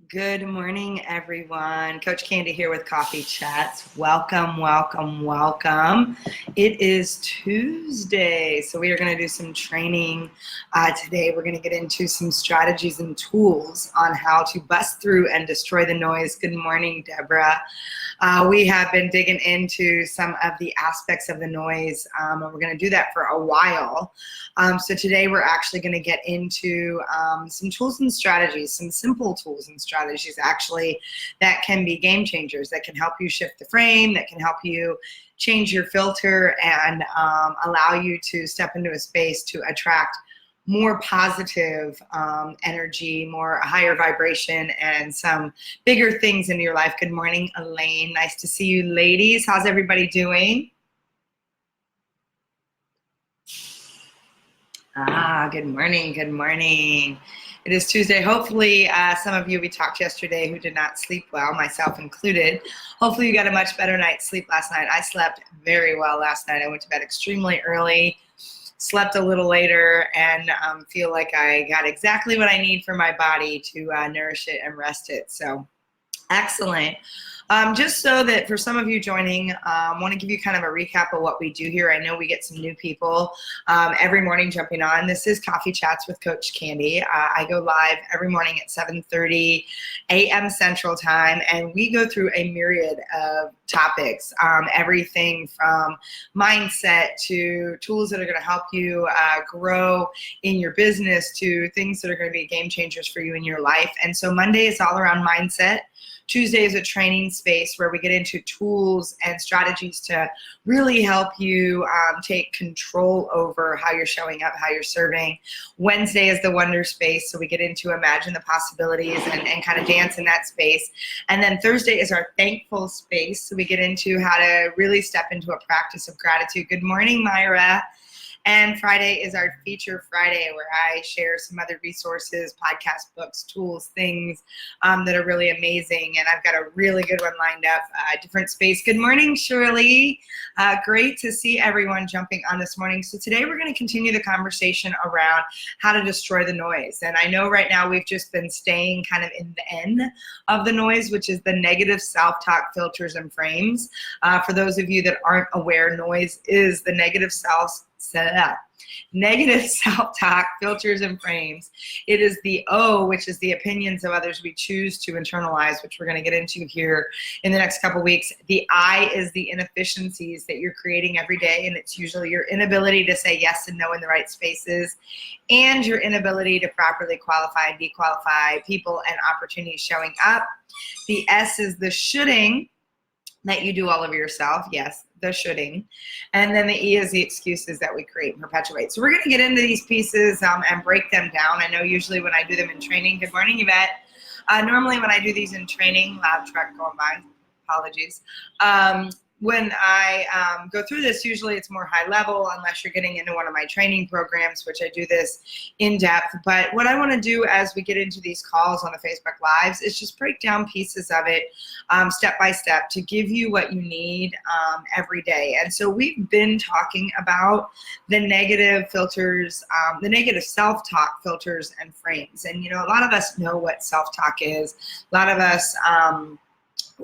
Good morning, everyone. Coach Candy here with Coffee Chats. Welcome, welcome, welcome. It is Tuesday, so we are going to do some training today. We're going to get into some strategies and tools on how to bust through and destroy the noise. Good morning, Deborah. We have been digging into some of the aspects of the noise, and we're going to do that for a while. So today we're actually going to get into some tools and strategies, some simple tools and strategies actually that can be game changers, that can help you shift the frame, that can help you change your filter and allow you to step into a space to attract more positive energy, more higher vibration, and some bigger things in your life. Good morning, Elaine. Nice to see you, ladies. How's everybody doing? Good morning, good morning. It is Tuesday. Hopefully, some of you we talked yesterday who did not sleep well, myself included. Hopefully you got a much better night's sleep last night. I slept very well last night. I went to bed extremely early, slept a little later, and feel like I got exactly what I need for my body to nourish it and rest it. So excellent. Just so that for some of you joining, I want to give you kind of a recap of what we do here. I know we get some new people every morning jumping on. This is Coffee Chats with Coach Candy. I go live every morning at 7:30 a.m. Central Time, and we go through a myriad of topics, everything from mindset to tools that are going to help you grow in your business to things that are going to be game changers for you in your life. And so Monday is all around mindset. Tuesday is a training space where we get into tools and strategies to really help you take control over how you're showing up, how you're serving. Wednesday is the wonder space, so we get into imagine the possibilities and kind of dance in that space. And then Thursday is our thankful space, so we get into how to really step into a practice of gratitude. Good morning, Myra. And Friday is our Feature Friday, where I share some other resources, podcasts, books, tools, things that are really amazing. And I've got a really good one lined up, different space. Good morning, Shirley. Great to see everyone jumping on this morning. So today we're going to continue the conversation around how to destroy the noise. And I know right now we've just been staying kind of in the end of the noise, which is the negative self-talk filters and frames. For those of you that aren't aware, noise is the negative self-talk filters and frames. It is the O, which is the opinions of others we choose to internalize, which we're going to get into here in the next couple weeks. The I is the inefficiencies that you're creating every day, and it's usually your inability to say yes and no in the right spaces, and your inability to properly qualify and dequalify people and opportunities showing up. The S is the shoulding that you do all of yourself. Yes, the shoulding. And then the E is the excuses that we create and perpetuate. So we're going to get into these pieces and break them down. I know usually when I do them in training, good morning, Yvette. Normally when I do these in training, loud truck going by, apologies. When I go through this, usually it's more high level unless you're getting into one of my training programs, which I do this in depth. But what I want to do as we get into these calls on the Facebook Lives is just break down pieces of it step by step to give you what you need every day. And so we've been talking about the negative filters, the negative self-talk filters and frames. And, you know, a lot of us know what self-talk is. A lot of us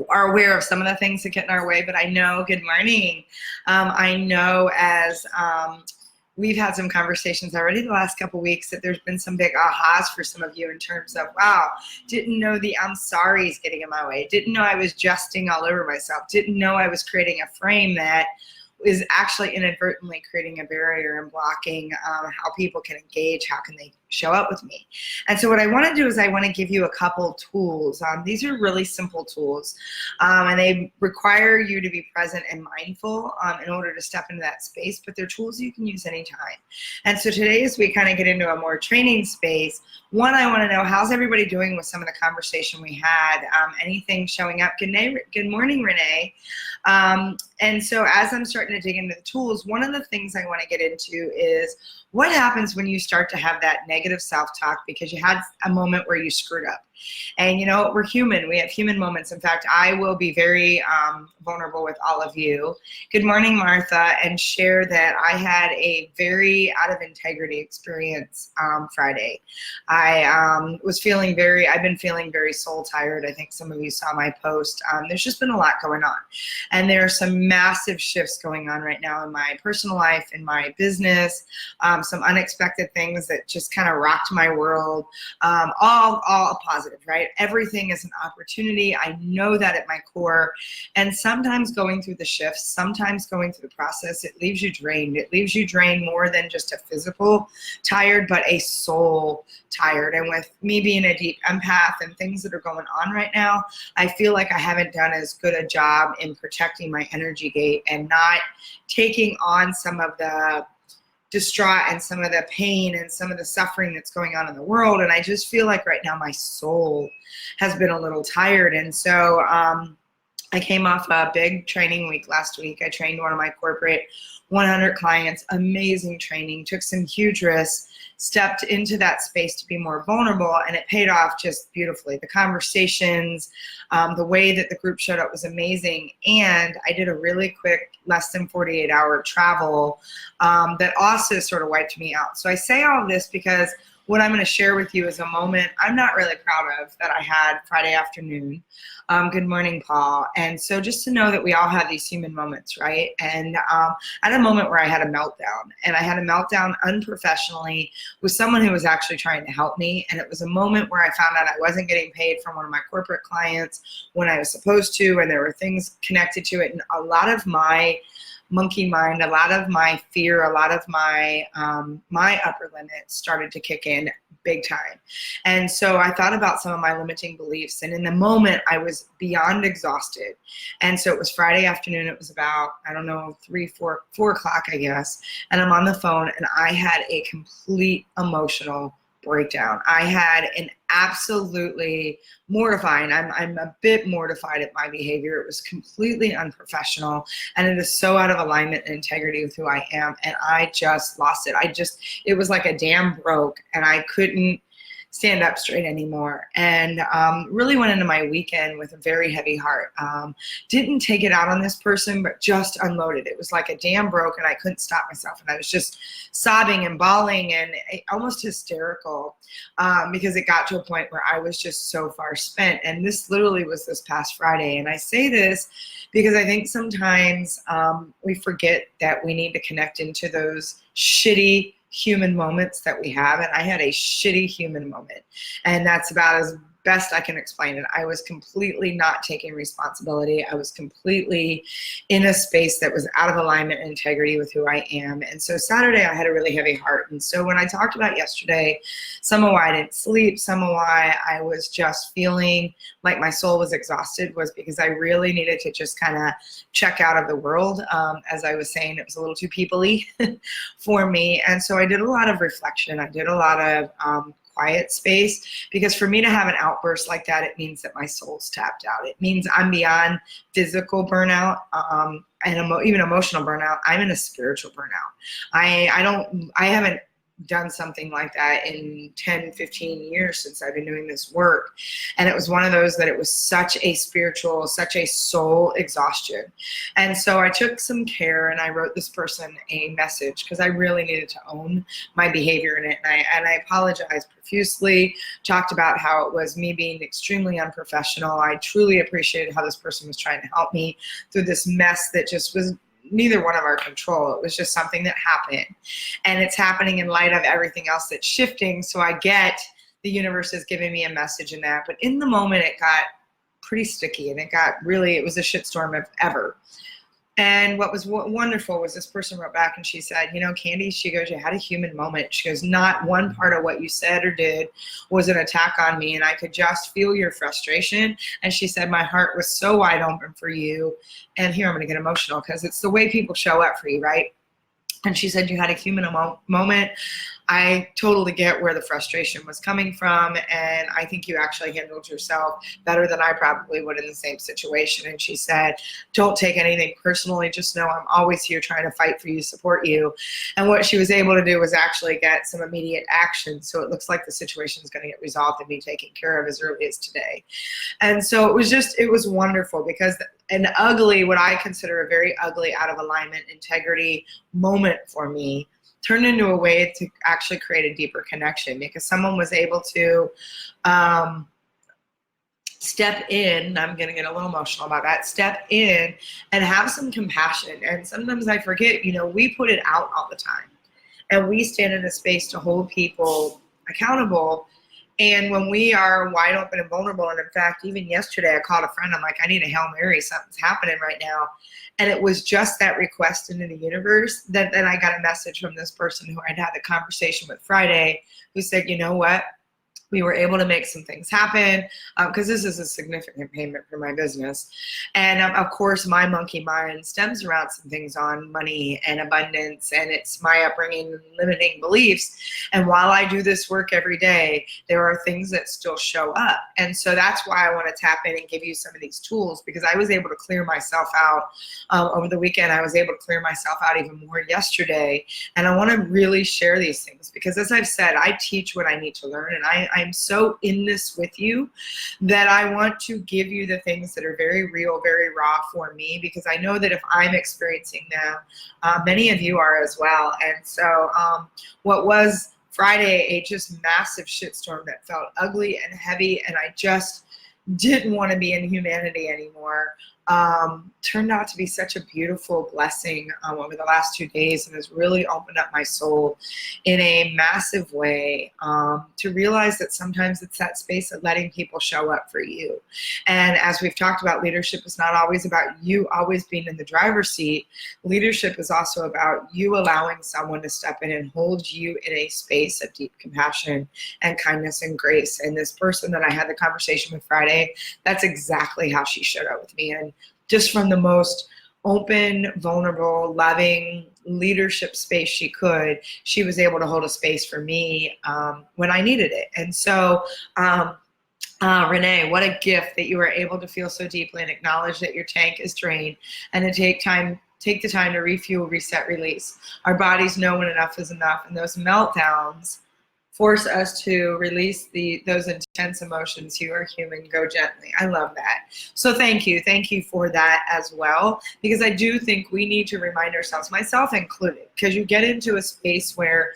are aware of some of the things that get in our way, but I know, good morning, I know as we've had some conversations already the last couple weeks that there's been some big ahas for some of you in terms of, wow, didn't know the I'm sorry's getting in my way, didn't know I was justing all over myself, didn't know I was creating a frame that is actually inadvertently creating a barrier and blocking how people can engage, how can they show up with me. And so what I want to do is I want to give you a couple tools. These are really simple tools, and they require you to be present and mindful in order to step into that space, but they're tools you can use anytime. And so today, as we kind of get into a more training space, one, I want to know, how's everybody doing with some of the conversation we had? Anything showing up? Good morning, Renee. And so as I'm starting to dig into the tools, one of the things I want to get into is what happens when you start to have that negative self-talk because you had a moment where you screwed up. And you know, we're human. We have human moments. In fact, I will be very vulnerable with all of you. Good morning, Martha, and share that I had a very out of integrity experience Friday. I've been feeling very soul tired. I think some of you saw my post. There's just been a lot going on. And there are some massive shifts going on right now in my personal life, in my business, some unexpected things that just kind of rocked my world, all positive, right? Everything is an opportunity. I know that at my core. And sometimes going through the shifts, sometimes going through the process, it leaves you drained. It leaves you drained more than just a physical tired, but a soul tired. And with me being a deep empath and things that are going on right now, I feel like I haven't done as good a job in protecting my energy gate and not taking on some of the distraught and some of the pain and some of the suffering that's going on in the world. And I just feel like right now my soul has been a little tired. And so I came off a big training week last week. I trained one of my corporate 100 clients, amazing training, took some huge risks, stepped into that space to be more vulnerable, and it paid off just beautifully. The conversations, the way that the group showed up was amazing. And I did a really quick, less than 48-hour travel that also sort of wiped me out. So I say all of this because what I'm going to share with you is a moment I'm not really proud of that I had Friday afternoon. Good morning, Paul. And so just to know that we all have these human moments, right? And I had a moment where I had a meltdown, and I had a meltdown unprofessionally with someone who was actually trying to help me. And it was a moment where I found out I wasn't getting paid from one of my corporate clients when I was supposed to, and there were things connected to it. And a lot of my monkey mind, a lot of my fear, a lot of my my upper limit started to kick in big time. And so I thought about some of my limiting beliefs, and in the moment I was beyond exhausted. And so it was Friday afternoon. It was about, I don't know, 4 o'clock, I guess. And I'm on the phone, and I had a complete emotional breakdown. I had an absolutely mortifying, I'm a bit mortified at my behavior. It was completely unprofessional, and it is so out of alignment and integrity with who I am, and I just lost it. It was like a dam broke, and I couldn't stand up straight anymore. And really went into my weekend with a very heavy heart. Didn't take it out on this person, but just unloaded. It was like a dam broke, and I couldn't stop myself. And I was just sobbing and bawling and almost hysterical because it got to a point where I was just so far spent. And this literally was this past Friday. And I say this because I think sometimes we forget that we need to connect into those shitty human moments that we have. And I had a shitty human moment, and that's about as best I can explain it. I was completely not taking responsibility. I was completely in a space that was out of alignment and integrity with who I am. And so Saturday I had a really heavy heart. And so when I talked about yesterday, some of why I didn't sleep, some of why I was just feeling like my soul was exhausted, was because I really needed to just kind of check out of the world. As I was saying, it was a little too people-y for me. And so I did a lot of reflection. I did a lot of quiet space, because for me to have an outburst like that, it means that my soul's tapped out. It means I'm beyond physical burnout and even emotional burnout. I'm in a spiritual burnout. I haven't done something like that in 10, 15 years since I've been doing this work. And it was one of those that it was such a spiritual, such a soul exhaustion. And so I took some care, and I wrote this person a message because I really needed to own my behavior in it. And I apologized profusely, talked about how it was me being extremely unprofessional. I truly appreciated how this person was trying to help me through this mess that just was neither one of our control. It was just something that happened, and it's happening in light of everything else that's shifting. So I get the universe is giving me a message in that, but in the moment it got pretty sticky, and it was a shitstorm of ever. And what was wonderful was this person wrote back, and she said, you know, Candy, she goes, you had a human moment. She goes, not one part of what you said or did was an attack on me, and I could just feel your frustration. And she said, my heart was so wide open for you. And here I'm going to get emotional because it's the way people show up for you, right? And she said, you had a human moment. I totally get where the frustration was coming from, and I think you actually handled yourself better than I probably would in the same situation. And she said, don't take anything personally, just know I'm always here trying to fight for you, support you. And what she was able to do was actually get some immediate action. So it looks like the situation is going to get resolved and be taken care of as early as today. And so it was wonderful, because an ugly, what I consider a very ugly, out of alignment, integrity moment for me turned into a way to actually create a deeper connection, because someone was able to step in. I'm going to get a little emotional about that. Step in and have some compassion. And sometimes I forget, we put it out all the time, and we stand in a space to hold people accountable. And when we are wide open and vulnerable, and in fact, even yesterday, I called a friend. I'm like, I need a Hail Mary. Something's happening right now. And it was just that request into the universe that then I got a message from this person who I'd had the conversation with Friday, who said, you know what? We were able to make some things happen, because this is a significant payment for my business. And of course, my monkey mind stems around some things on money and abundance, and it's my upbringing and limiting beliefs. And while I do this work every day, there are things that still show up. And so that's why I want to tap in and give you some of these tools, because I was able to clear myself out over the weekend. I was able to clear myself out even more yesterday. And I want to really share these things, because as I've said, I teach what I need to learn, and I'm so in this with you that I want to give you the things that are very real, very raw for me, because I know that if I'm experiencing them, many of you are as well. And so what was Friday a just massive shitstorm that felt ugly and heavy, and I just didn't want to be in humanity anymore, turned out to be such a beautiful blessing over the last 2 days, and has really opened up my soul in a massive way, to realize that sometimes it's that space of letting people show up for you. And as we've talked about, leadership is not always about you always being in the driver's seat. Leadership is also about you allowing someone to step in and hold you in a space of deep compassion and kindness and grace. And this person that I had the conversation with Friday, that's exactly how she showed up with me. And just from the most open, vulnerable, loving leadership space she could, she was able to hold a space for me when I needed it. And so, Renee, what a gift that you were able to feel so deeply and acknowledge that your tank is drained, and to take the time to refuel, reset, release. Our bodies know when enough is enough, and those meltdowns force us to release those intense emotions. You are human, go gently. I love that. So thank you for that as well, because I do think we need to remind ourselves, myself included, because you get into a space where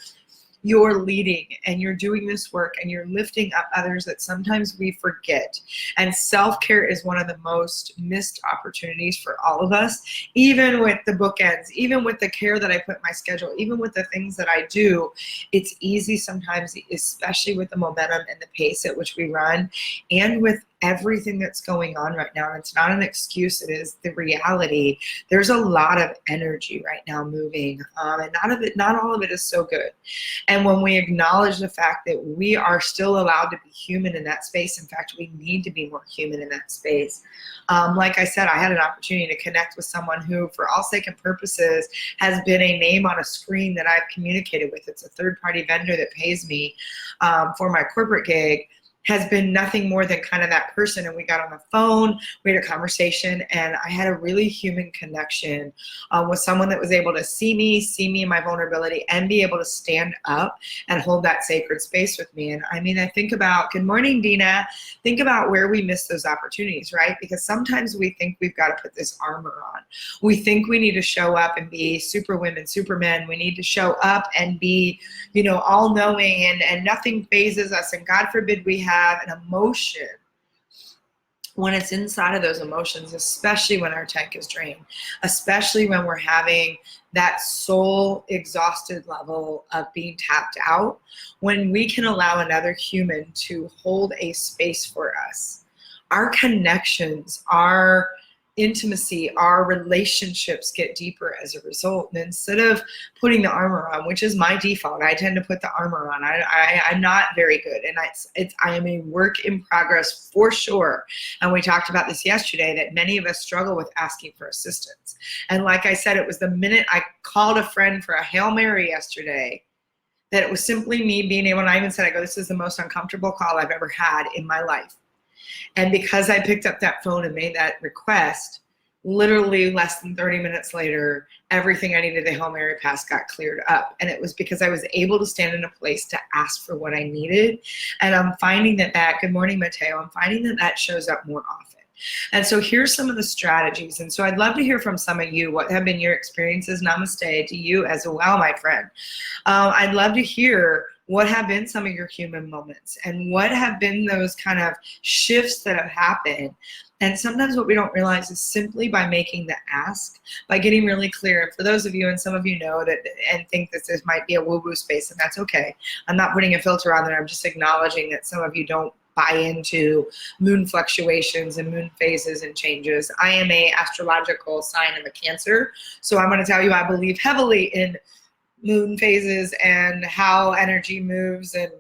you're leading and you're doing this work and you're lifting up others that sometimes we forget. And self-care is one of the most missed opportunities for all of us, even with the bookends, even with the care that I put in my schedule, even with the things that I do. It's easy sometimes, especially with the momentum and the pace at which we run, and with everything that's going on right now. And it's not an excuse, it is the reality. There's a lot of energy right now moving, and not all of it is so good. And when we acknowledge the fact that we are still allowed to be human in that space, in fact, we need to be more human in that space. Like I said, I had an opportunity to connect with someone who, for all sake and purposes, has been a name on a screen that I've communicated with. It's a third-party vendor that pays me for my corporate gig. Has been nothing more than kind of that person. And we got on the phone, we had a conversation, and I had a really human connection with someone that was able to see me in my vulnerability, and be able to stand up and hold that sacred space with me. And I mean, I think about, good morning, Dina. Think about where we miss those opportunities, right? Because sometimes we think we've got to put this armor on. We think we need to show up and be super women, super men. We need to show up and be, all knowing, and nothing phases us. And God forbid we have an emotion when it's inside of those emotions, especially when our tank is drained, especially when we're having that soul exhausted level of being tapped out, when we can allow another human to hold a space for us. Our connections, our intimacy, our relationships get deeper as a result. And instead of putting the armor on, which is my default, I tend to put the armor on. I'm not very good, and I am a work in progress for sure. And we talked about this yesterday, that many of us struggle with asking for assistance. And like I said, it was the minute I called a friend for a Hail Mary yesterday that it was simply me being able, and I even said, I go, this is the most uncomfortable call I've ever had in my life. And because I picked up that phone and made that request, literally less than 30 minutes later, everything I needed, the Hail Mary pass, got cleared up. And it was because I was able to stand in a place to ask for what I needed. And I'm finding that, good morning, Mateo, I'm finding that shows up more often. And so here's some of the strategies. And so I'd love to hear from some of you, what have been your experiences? Namaste to you as well, my friend. I'd love to hear what have been some of your human moments and what have been those kind of shifts that have happened. And sometimes what we don't realize is simply by making the ask, by getting really clear. And for those of you, and some of you know that and think that this might be a woo-woo space, and that's okay. I'm not putting a filter on there. I'm just acknowledging that some of you don't buy into moon fluctuations and moon phases and changes. I am a astrological sign of a Cancer. So I'm going to tell you, I believe heavily in moon phases and how energy moves and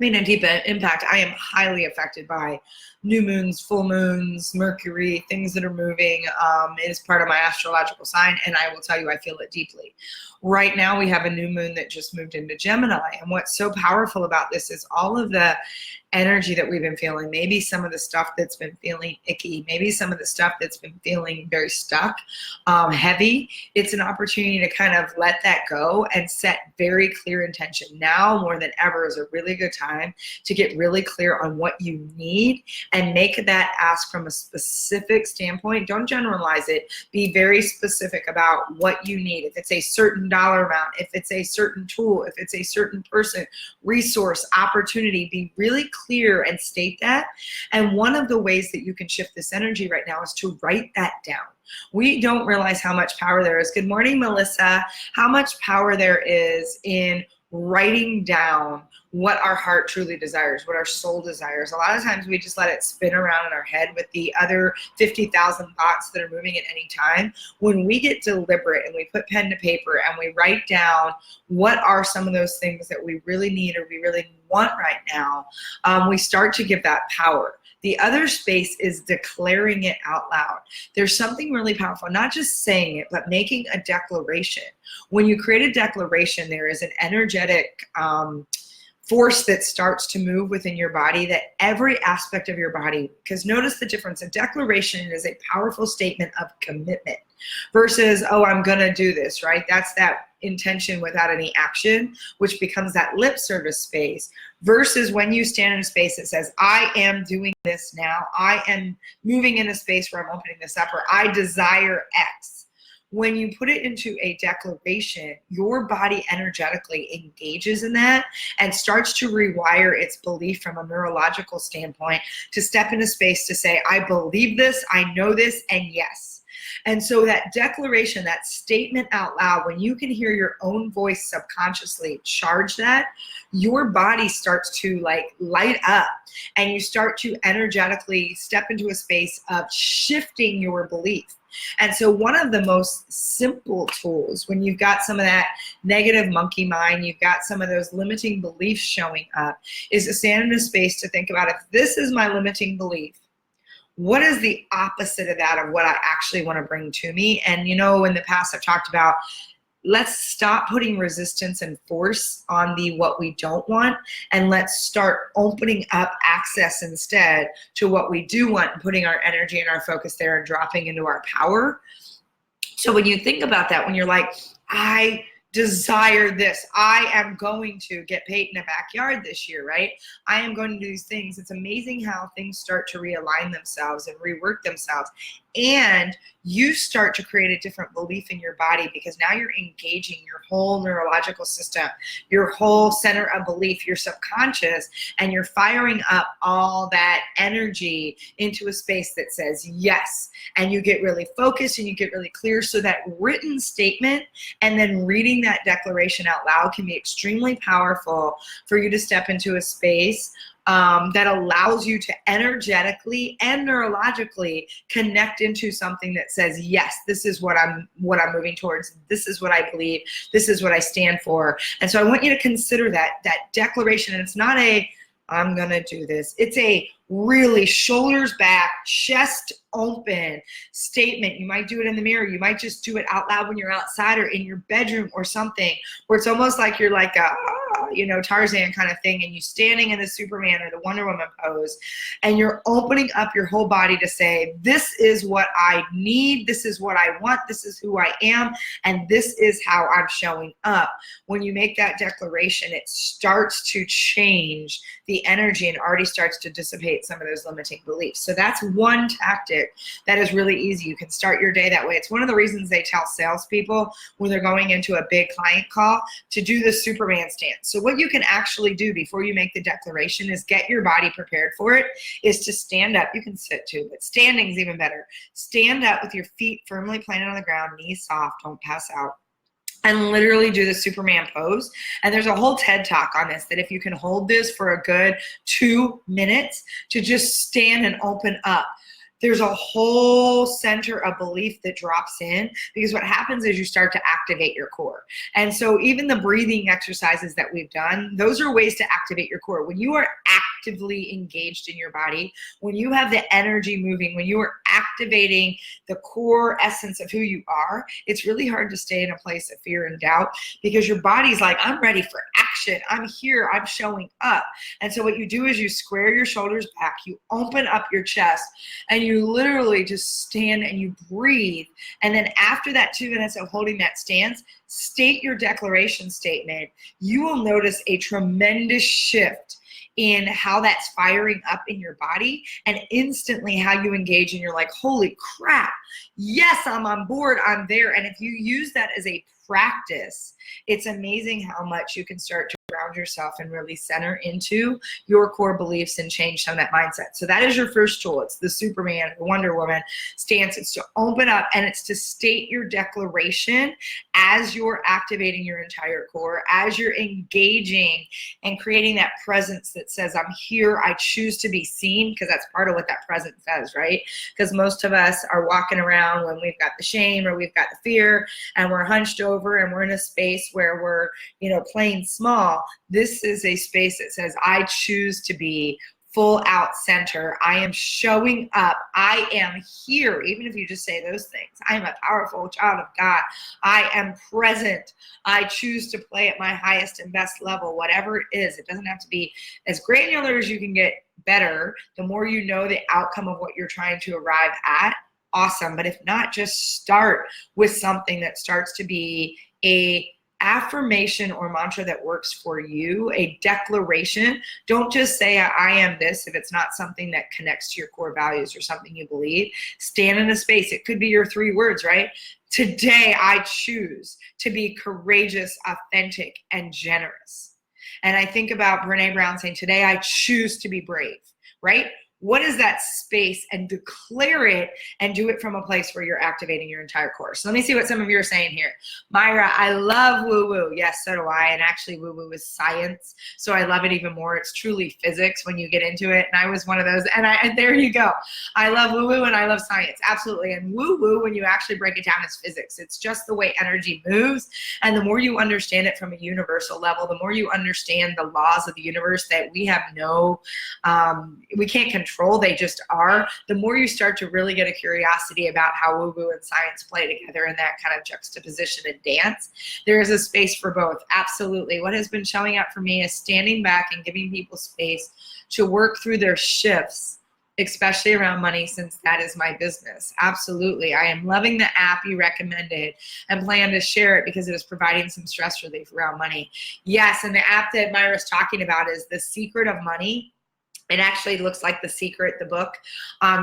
a deep impact. I am highly affected by new moons, full moons, Mercury, things that are moving. It is part of my astrological sign, and I will tell you, I feel it deeply. Right now, we have a new moon that just moved into Gemini, and what's so powerful about this is all of the energy that we've been feeling, maybe some of the stuff that's been feeling icky, maybe some of the stuff that's been feeling very stuck, heavy. It's an opportunity to kind of let that go and set very clear intention. Now more than ever is a really good time to get really clear on what you need and make that ask from a specific standpoint. Don't generalize it. Be very specific about what you need. If it's a certain dollar amount, if it's a certain tool, if it's a certain person, resource, opportunity, be really clear and state that. And one of the ways that you can shift this energy right now is to write that down. We don't realize how much power there is. Good morning, Melissa. How much power there is in writing down what our heart truly desires, what our soul desires. A lot of times we just let it spin around in our head with the other 50,000 thoughts that are moving at any time. When we get deliberate and we put pen to paper and we write down what are some of those things that we really need or we really want right now, we start to give that power. The other space is declaring it out loud. There's something really powerful, not just saying it, but making a declaration. When you create a declaration, there is an energetic force that starts to move within your body, that every aspect of your body, because notice the difference. A declaration is a powerful statement of commitment versus, oh, I'm going to do this, right? That's that intention without any action, which becomes that lip service space, versus when you stand in a space that says, I am doing this now. I am moving in a space where I'm opening this up, or I desire X. When you put it into a declaration, your body energetically engages in that and starts to rewire its belief from a neurological standpoint to step into space to say, I believe this, I know this, and yes. And so that declaration, that statement out loud, when you can hear your own voice subconsciously charge that, your body starts to like light up and you start to energetically step into a space of shifting your belief. And so one of the most simple tools when you've got some of that negative monkey mind, you've got some of those limiting beliefs showing up, is to stand in a space to think about, if this is my limiting belief, what is the opposite of that, of what I actually want to bring to me? And you know, in the past I've talked about, let's stop putting resistance and force on the what we don't want, and let's start opening up access instead to what we do want and putting our energy and our focus there and dropping into our power. So when you think about that, when you're like, I desire this, I am going to get paid in a backyard this year, right? I am going to do these things. It's amazing how things start to realign themselves and rework themselves. And you start to create a different belief in your body, because now you're engaging your whole neurological system, your whole center of belief, your subconscious, and you're firing up all that energy into a space that says yes. And you get really focused and you get really clear. So that written statement and then reading that declaration out loud can be extremely powerful for you to step into a space that allows you to energetically and neurologically connect into something that says, yes, this is what I'm moving towards. This is what I believe. This is what I stand for. And so I want you to consider that declaration. And it's not a, I'm going to do this. It's a, really shoulders back, chest open statement. You might do it in the mirror. You might just do it out loud when you're outside or in your bedroom or something, where it's almost like you're like a, Tarzan kind of thing, and you standing in the Superman or the Wonder Woman pose, and you're opening up your whole body to say, this is what I need, this is what I want, this is who I am, and this is how I'm showing up. When you make that declaration, it starts to change the energy and already starts to dissipate some of those limiting beliefs. So that's one tactic that is really easy. You can start your day that way. It's one of the reasons they tell salespeople when they're going into a big client call to do the Superman stance. So what you can actually do before you make the declaration is get your body prepared for it, is to stand up. You can sit too, but standing is even better. Stand up with your feet firmly planted on the ground, knees soft, don't pass out, and literally do the Superman pose. And there's a whole TED talk on this, that if you can hold this for a good 2 minutes to just stand and open up, there's a whole center of belief that drops in, because what happens is you start to activate your core. And so even the breathing exercises that we've done, those are ways to activate your core. When you are actively engaged in your body, when you have the energy moving, when you are activating the core essence of who you are, it's really hard to stay in a place of fear and doubt, because your body's like, I'm ready for action. I'm here. I'm showing up. And so what you do is you square your shoulders back, you open up your chest, and you literally just stand and you breathe. And then after that 2 minutes of holding that stance, state your declaration statement. You will notice a tremendous shift in how that's firing up in your body, and instantly how you engage, and you're like, holy crap, yes, I'm on board, I'm there. And if you use that as a practice, it's amazing how much you can start to ground yourself and really center into your core beliefs and change some of that mindset. So that is your first tool. It's the Superman, the Wonder Woman stance. It's to open up, and it's to state your declaration as you're activating your entire core, as you're engaging and creating that presence that says, I'm here, I choose to be seen, because that's part of what that presence says, right? Because most of us are walking around when we've got the shame or we've got the fear, and we're hunched over and we're in a space where we're, playing small. This is a space that says, I choose to be full out center. I am showing up. I am here. Even if you just say those things, I am a powerful child of God. I am present. I choose to play at my highest and best level, whatever it is. It doesn't have to be as granular as you can get. Better, the more you know the outcome of what you're trying to arrive at, awesome. But if not, just start with something that starts to be a affirmation or mantra that works for you, a declaration. Don't just say, I am this, if it's not something that connects to your core values or something you believe. Stand in a space. It could be your 3 words, right? Today, I choose to be courageous, authentic, and generous. And I think about Brené Brown saying, today, I choose to be brave, right? What is that space? And declare it, and do it from a place where you're activating your entire core. So let me see what some of you are saying here. Myra, I love woo-woo. Yes, so do I. And actually woo-woo is science, so I love it even more. It's truly physics when you get into it. And I was one of those, and there you go. I love woo-woo and I love science, absolutely. And woo-woo, when you actually break it down, is physics. It's just the way energy moves. And the more you understand it from a universal level, the more you understand the laws of the universe that we have we can't control, they just are, the more you start to really get a curiosity about how woo-woo and science play together in that kind of juxtaposition and dance. There is a space for both, absolutely. What has been showing up for me is standing back and giving people space to work through their shifts, especially around money, since that is my business. Absolutely. I am loving the app you recommended and plan to share it because it is providing some stress relief around money. Yes, and the app that Myra's talking about is The Secret of Money. It actually looks like The Secret, the book.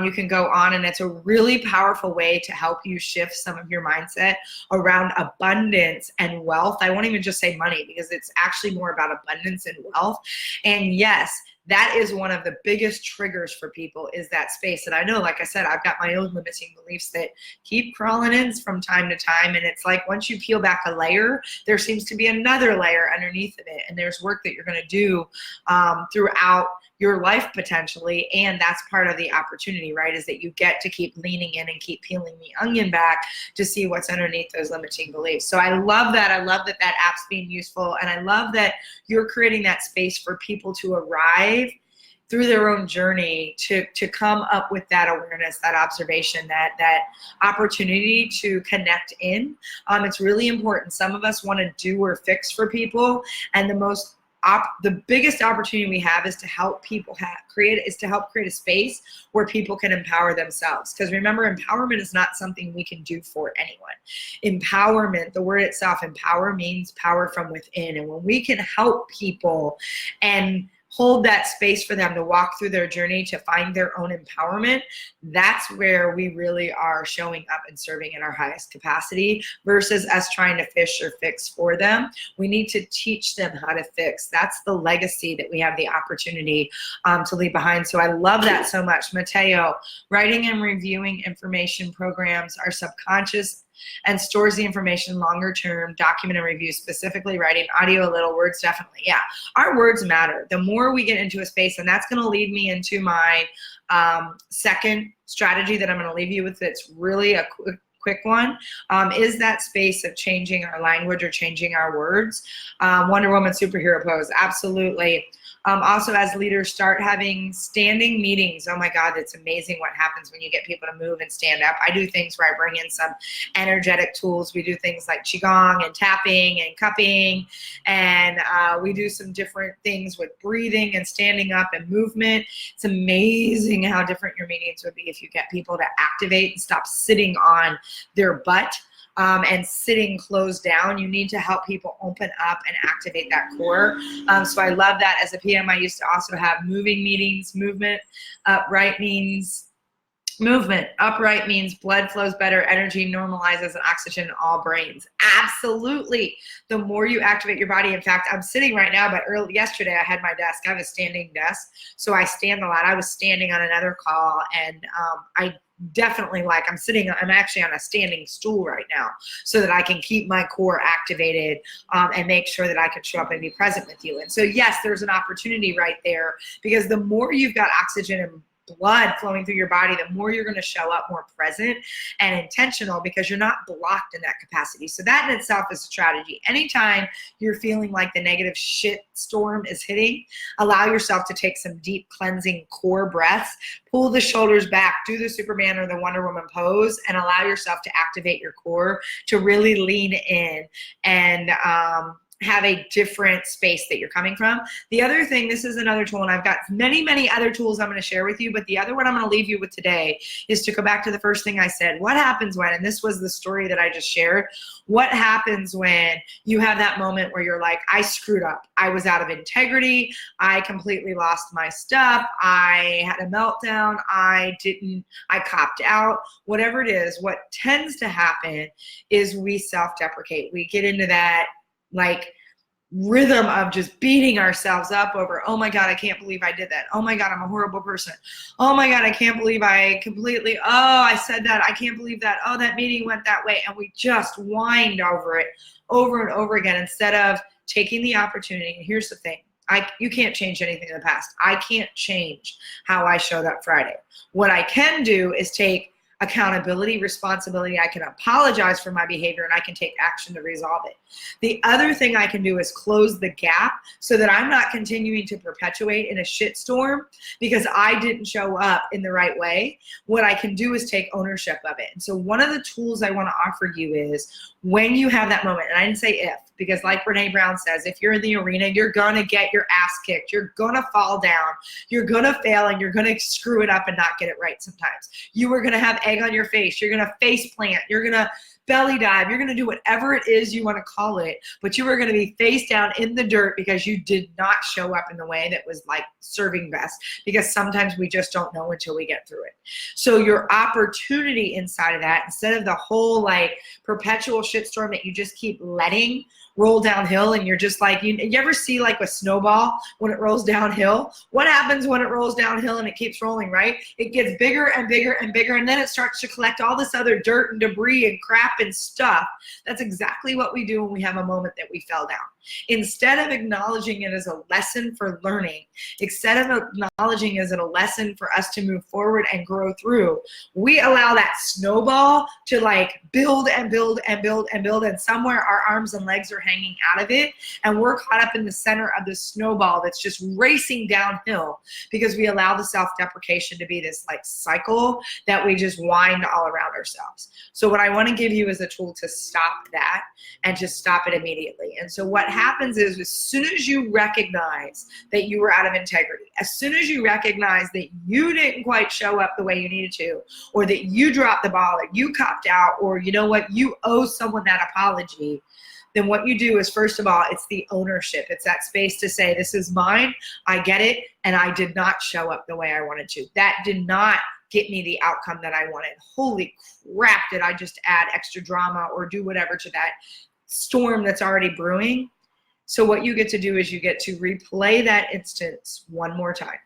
You can go on, and it's a really powerful way to help you shift some of your mindset around abundance and wealth. I won't even just say money, because it's actually more about abundance and wealth. And yes, that is one of the biggest triggers for people, is that space. And I know, like I said, I've got my own limiting beliefs that keep crawling in from time to time. And it's like, once you peel back a layer, there seems to be another layer underneath of it. And there's work that you're going to do throughout your life potentially, and that's part of the opportunity, right, is that you get to keep leaning in and keep peeling the onion back to see what's underneath those limiting beliefs. So I love that. I love that that app's being useful, and I love that you're creating that space for people to arrive through their own journey to come up with that awareness, that observation, that opportunity to connect in. It's really important. Some of us want to do or fix for people, and the biggest opportunity we have is to help people create a space where people can empower themselves. Because remember, empowerment is not something we can do for anyone. Empowerment, the word itself, empower, means power from within. And when we can help people and hold that space for them to walk through their journey to find their own empowerment, that's where we really are showing up and serving in our highest capacity, versus us trying to fish or fix for them. We need to teach them how to fix. That's the legacy that we have the opportunity to leave behind. So I love that so much. Mateo, writing and reviewing information programs our subconscious and stores the information longer term, document and review, specifically writing, audio, little, words, definitely. Yeah, our words matter. The more we get into a space, and that's going to lead me into my second strategy that I'm going to leave you with, that's really a quick one, is that space of changing our language or changing our words. Wonder Woman superhero pose, absolutely. Also, as leaders, start having standing meetings. Oh my God, it's amazing what happens when you get people to move and stand up. I do things where I bring in some energetic tools. We do things like Qigong and tapping and cupping, and we do some different things with breathing and standing up and movement. It's amazing how different your meetings would be if you get people to activate and stop sitting on their butt. And sitting closed down. You need to help people open up and activate that core. So I love that. As a PM, I used to also have moving meetings. Movement upright means movement. Upright means blood flows better, energy normalizes, and oxygen in all brains. Absolutely. The more you activate your body. In fact, I'm sitting right now, but yesterday I had my desk. I have a standing desk, so I stand a lot. I was standing on another call, and I'm actually on a standing stool right now so that I can keep my core activated and make sure that I can show up and be present with you. And so, yes, there's an opportunity right there, because the more you've got oxygen and blood flowing through your body, the more you're going to show up more present and intentional, because you're not blocked in that capacity. So that in itself is a strategy. Anytime you're feeling like the negative shit storm is hitting, allow yourself to take some deep cleansing core breaths, pull the shoulders back, do the Superman or the Wonder Woman pose, and allow yourself to activate your core, to really lean in and have a different space that you're coming from. The other thing, this is another tool, and I've got many, many other tools I'm going to share with you, but the other one I'm going to leave you with today is to go back to the first thing I said. What happens when, and this was the story that I just shared, what happens when you have that moment where you're like, I screwed up. I was out of integrity. I completely lost my stuff. I had a meltdown. I copped out. Whatever it is, what tends to happen is we self-deprecate. We get into that like rhythm of just beating ourselves up over, oh my God, I can't believe I did that. Oh my God, I'm a horrible person. Oh my God, I can't believe I said that. I can't believe that. Oh, that meeting went that way. And we just whined over it over and over again, instead of taking the opportunity. And here's the thing. You can't change anything in the past. I can't change how I showed up Friday. What I can do is take accountability, responsibility. I can apologize for my behavior, and I can take action to resolve it. The other thing I can do is close the gap so that I'm not continuing to perpetuate in a shitstorm because I didn't show up in the right way. What I can do is take ownership of it. And so one of the tools I want to offer you is, when you have that moment, and I didn't say if, because like Brene Brown says, if you're in the arena, you're going to get your ass kicked. You're going to fall down. You're going to fail, and you're going to screw it up and not get it right sometimes. You are going to have egg on your face. You're going to face plant. You're going to belly dive. You're going to do whatever it is you want to call it, but you are going to be face down in the dirt because you did not show up in the way that was like serving best, because sometimes we just don't know until we get through it. So your opportunity inside of that, instead of the whole like perpetual shitstorm that you just keep letting roll downhill, and you're just like, you ever see like a snowball when it rolls downhill? What happens when it rolls downhill and it keeps rolling, right? It gets bigger and bigger and bigger, and then it starts to collect all this other dirt and debris and crap and stuff. That's exactly what we do when we have a moment that we fell down. Instead of acknowledging it as a lesson for learning, instead of acknowledging it as a lesson for us to move forward and grow through, we allow that snowball to like build and build and build and build, and somewhere our arms and legs are hanging out of it, and we're caught up in the center of the snowball that's just racing downhill because we allow the self-deprecation to be this like cycle that we just wind all around ourselves. So what I want to give you is a tool to stop that and to stop it immediately. And so what happens is, as soon as you recognize that you were out of integrity, as soon as you recognize that you didn't quite show up the way you needed to, or that you dropped the ball, or you copped out, or you know what, you owe someone that apology, then what you do is, first of all, it's the ownership. It's that space to say, this is mine, I get it, and I did not show up the way I wanted to. That did not get me the outcome that I wanted. Holy crap, did I just add extra drama or do whatever to that storm that's already brewing? So what you get to do is you get to replay that instance one more time.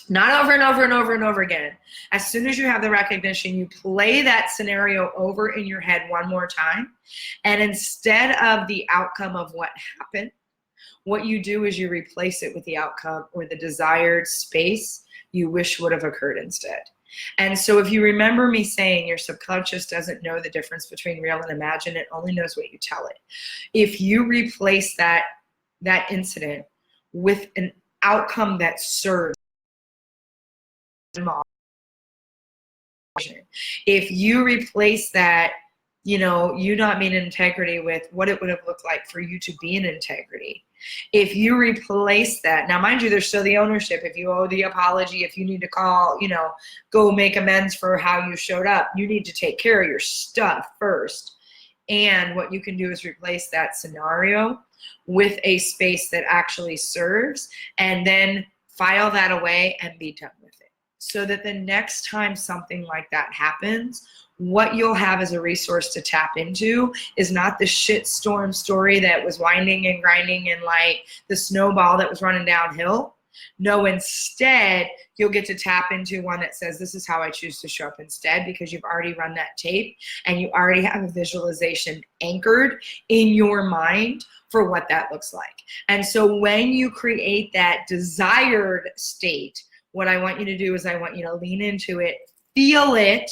Not over and over and over and over again. As soon as you have the recognition, you play that scenario over in your head one more time. And instead of the outcome of what happened, what you do is you replace it with the outcome or the desired space you wish would have occurred instead. And so if you remember me saying your subconscious doesn't know the difference between real and imagined, it only knows what you tell it. If you replace that incident with an outcome that serves, if you replace that, you not being in integrity with what it would have looked like for you to be in integrity. If you replace that, now mind you, there's still the ownership. If you owe the apology, if you need to call, go make amends for how you showed up, you need to take care of your stuff first. And what you can do is replace that scenario with a space that actually serves, and then file that away and be done with it. So that the next time something like that happens, what you'll have as a resource to tap into is not the shitstorm story that was winding and grinding and like the snowball that was running downhill. No, instead, you'll get to tap into one that says, this is how I choose to show up instead, because you've already run that tape and you already have a visualization anchored in your mind for what that looks like. And so when you create that desired state, what I want you to do is I want you to lean into it, feel it,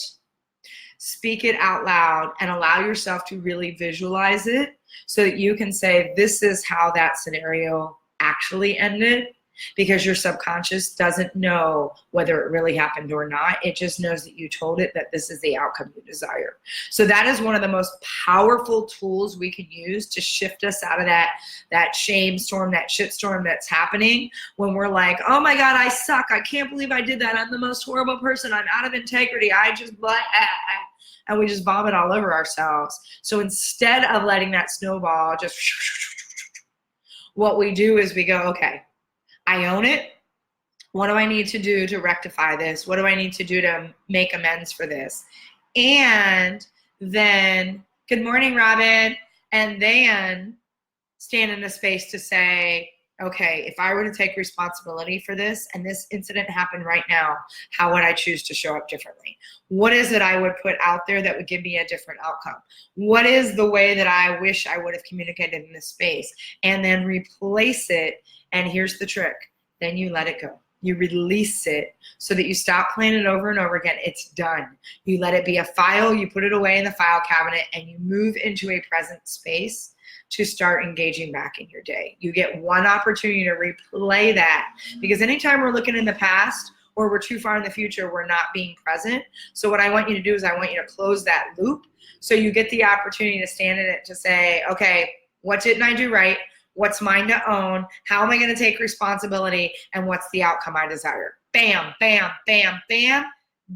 speak it out loud, and allow yourself to really visualize it so that you can say, this is how that scenario actually ended, because your subconscious doesn't know whether it really happened or not. It just knows that you told it that this is the outcome you desire. So that is one of the most powerful tools we can use to shift us out of that shame storm, that shit storm that's happening when we're like, oh my God, I suck. I can't believe I did that. I'm the most horrible person. I'm out of integrity. I just blah, and we just vomit all over ourselves. So instead of letting that snowball just, what we do is we go, okay, I own it. What do I need to do to rectify this? What do I need to do to make amends for this? And then, good morning, Robin. And then stand in a space to say, okay, if I were to take responsibility for this and this incident happened right now, how would I choose to show up differently? What is it I would put out there that would give me a different outcome? What is the way that I wish I would have communicated in this space? And then replace it. And here's the trick. Then you let it go. You release it so that you stop playing it over and over again. It's done. You let it be a file. You put it away in the file cabinet and you move into a present space to start engaging back in your day. You get one opportunity to replay that, because anytime we're looking in the past or we're too far in the future, we're not being present. So what I want you to do is I want you to close that loop so you get the opportunity to stand in it to say, okay, what didn't I do right? What's mine to own? How am I going to take responsibility? And what's the outcome I desire? Bam, bam, bam, bam.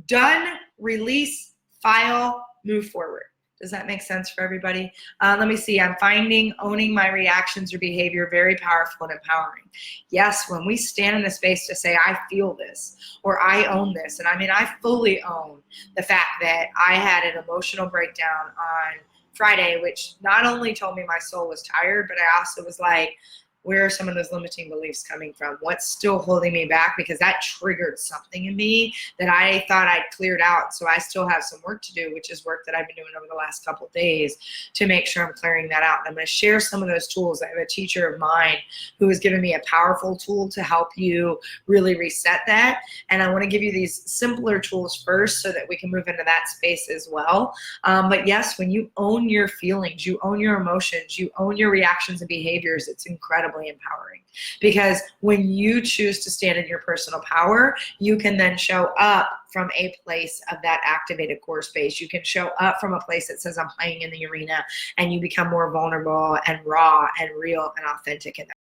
Done, release, file, move forward. Does that make sense for everybody? Let me see. I'm finding owning my reactions or behavior very powerful and empowering. Yes, when we stand in a space to say, I feel this, or I own this. And I mean, I fully own the fact that I had an emotional breakdown on Friday, which not only told me my soul was tired, but I also was like, Where are some of those limiting beliefs coming from? What's still holding me back? Because that triggered something in me that I thought I'd cleared out. So I still have some work to do, which is work that I've been doing over the last couple of days to make sure I'm clearing that out. And I'm going to share some of those tools. I have a teacher of mine who has given me a powerful tool to help you really reset that. And I want to give you these simpler tools first so that we can move into that space as well. But yes, when you own your feelings, you own your emotions, you own your reactions and behaviors, it's incredibly empowering. Because when you choose to stand in your personal power, you can then show up from a place of that activated core space. You can show up from a place that says, I'm playing in the arena, and you become more vulnerable and raw and real and authentic in that.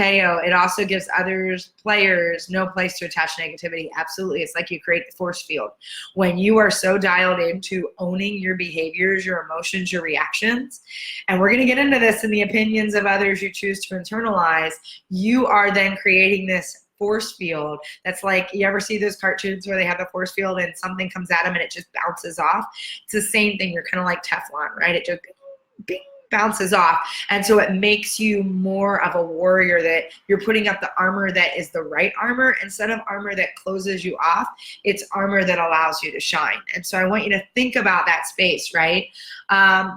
It also gives players, no place to attach negativity. Absolutely. It's like you create the force field. When you are so dialed into owning your behaviors, your emotions, your reactions, and we're going to get into this in the opinions of others you choose to internalize, you are then creating this force field that's like, you ever see those cartoons where they have the force field and something comes at them and it just bounces off? It's the same thing. You're kind of like Teflon, right? It just bing, bounces off. And so it makes you more of a warrior, that you're putting up the armor that is the right armor instead of armor that closes you off. It's armor that allows you to shine. And so I want you to think about that space, right?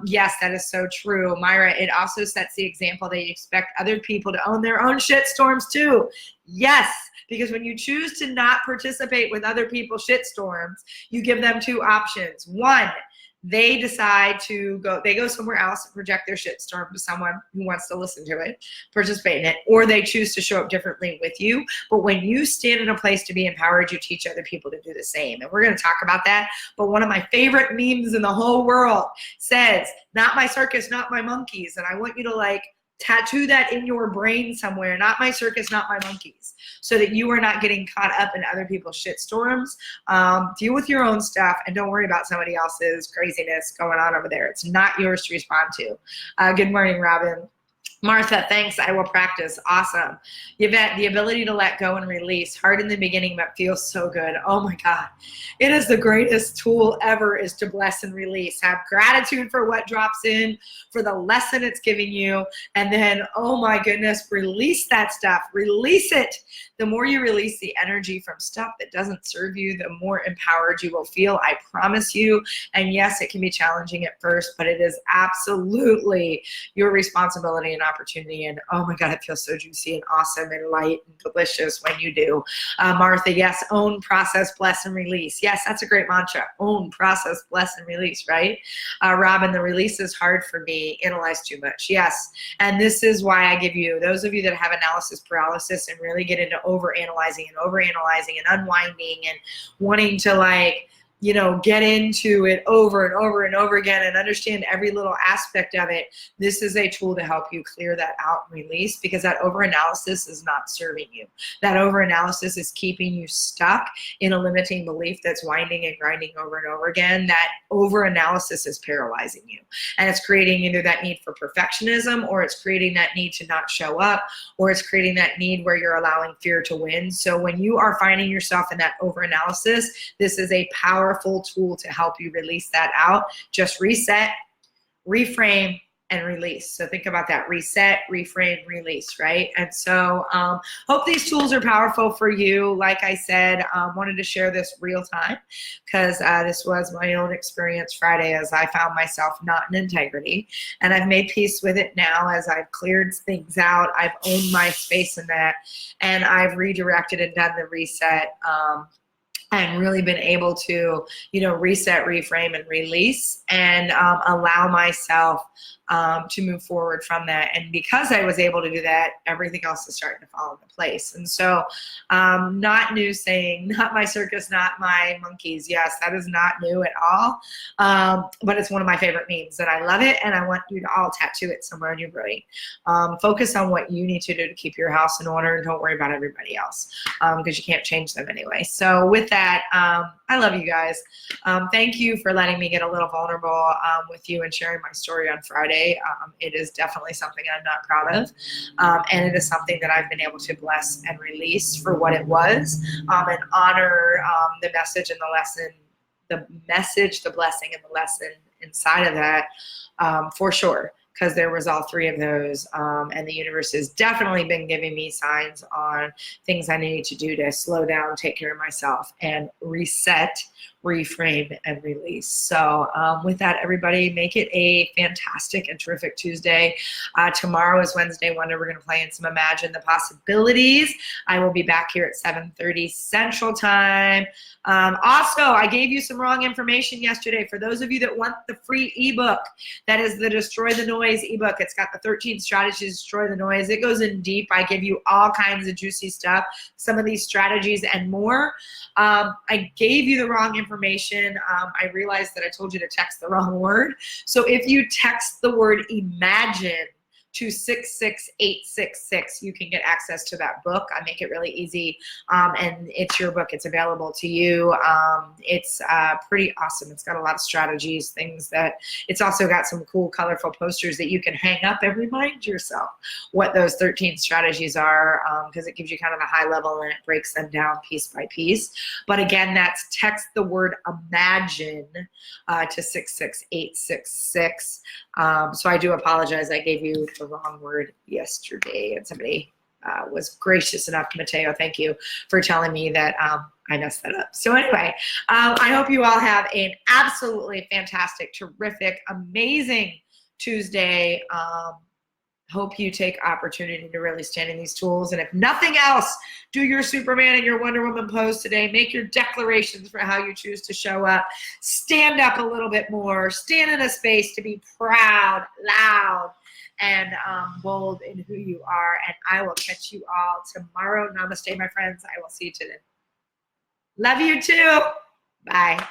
Yes, that is so true. Myra, it also sets the example that you expect other people to own their own shit storms too. Yes, because when you choose to not participate with other people's shit storms, you give them two options. One, they decide to go somewhere else and project their shitstorm to someone who wants to listen to it, participate in it, or they choose to show up differently with you. But when you stand in a place to be empowered, you teach other people to do the same. And we're going to talk about that. But one of my favorite memes in the whole world says, not my circus, not my monkeys. And I want you to tattoo that in your brain somewhere. Not my circus, not my monkeys. So that you are not getting caught up in other people's shitstorms. Deal with your own stuff and don't worry about somebody else's craziness going on over there. It's not yours to respond to. Good morning, Robin. Martha, thanks. I will practice. Awesome. Yvette, the ability to let go and release. Hard in the beginning, but feels so good. Oh my God. It is the greatest tool ever, is to bless and release. Have gratitude for what drops in, for the lesson it's giving you. And then, oh my goodness, release that stuff. Release it. The more you release the energy from stuff that doesn't serve you, the more empowered you will feel. I promise you. And yes, it can be challenging at first, but it is absolutely your responsibility and opportunity. And oh my God, it feels so juicy and awesome and light and delicious when you do. Martha, yes, own, process, bless, and release. Yes, that's a great mantra. Own, process, bless, and release, right? Robin, the release is hard for me. Analyze too much. Yes. And this is why I give you, those of you that have analysis paralysis and really get into overanalyzing and unwinding and wanting to get into it over and over and over again and understand every little aspect of it. This is a tool to help you clear that out and release, because that overanalysis is not serving you. That overanalysis is keeping you stuck in a limiting belief that's winding and grinding over and over again. That overanalysis is paralyzing you. And it's creating either that need for perfectionism, or it's creating that need to not show up, or it's creating that need where you're allowing fear to win. So when you are finding yourself in that overanalysis, this is a powerful tool to help you release that out. Just reset, reframe, and release. So think about that. Reset, reframe, release, right? And so hope these tools are powerful for you. Like I said, wanted to share this real time because this was my own experience Friday, as I found myself not in integrity. And I've made peace with it now as I've cleared things out. I've owned my space in that, and I've redirected and done the reset. And really been able to, reset, reframe, and release, and allow myself to move forward from that. And because I was able to do that, everything else is starting to fall into place. And so not new saying, not my circus, not my monkeys. Yes, that is not new at all. But it's one of my favorite memes, and I love it. And I want you to all tattoo it somewhere in your brain. Focus on what you need to do to keep your house in order, and don't worry about everybody else, because you can't change them anyway. So with that, I love you guys. Thank you for letting me get a little vulnerable with you and sharing my story on Friday. It is definitely something I'm not proud of. And it is something that I've been able to bless and release for what it was, and honor the message and the lesson, the blessing and the lesson inside of that, for sure. because there was all three of those. And the universe has definitely been giving me signs on things I need to do to slow down, take care of myself, and reset, reframe, and release. So with that, everybody, make it a fantastic and terrific Tuesday. Tomorrow is Wednesday Wonder. We're going to play in some Imagine the Possibilities. I will be back here at 7:30 Central Time. Also, I gave you some wrong information yesterday. For those of you that want the free ebook, that is the Destroy the Noise ebook. It's got the 13 strategies to destroy the noise. It goes in deep. I give you all kinds of juicy stuff, some of these strategies and more. I gave you the wrong information. I realized that I told you to text the wrong word. So if you text the word imagine to 66866, you can get access to that book. I make it really easy, and it's your book. It's available to you. It's pretty awesome. It's got a lot of strategies, things that, it's also got some cool, colorful posters that you can hang up and remind yourself what those 13 strategies are, because it gives you kind of a high level and it breaks them down piece by piece. But again, that's text the word imagine to 66866. So I do apologize. I gave you the wrong word yesterday, and somebody was gracious enough, Mateo, thank you for telling me that I messed that up. So anyway, I hope you all have an absolutely fantastic, terrific, amazing Tuesday. Hope you take opportunity to really stand in these tools. And if nothing else, do your Superman and your Wonder Woman pose today. Make your declarations for how you choose to show up. Stand up a little bit more. Stand in a space to be proud, loud, and bold in who you are. And I will catch you all tomorrow. Namaste, my friends. I will see you today. Love you too. Bye.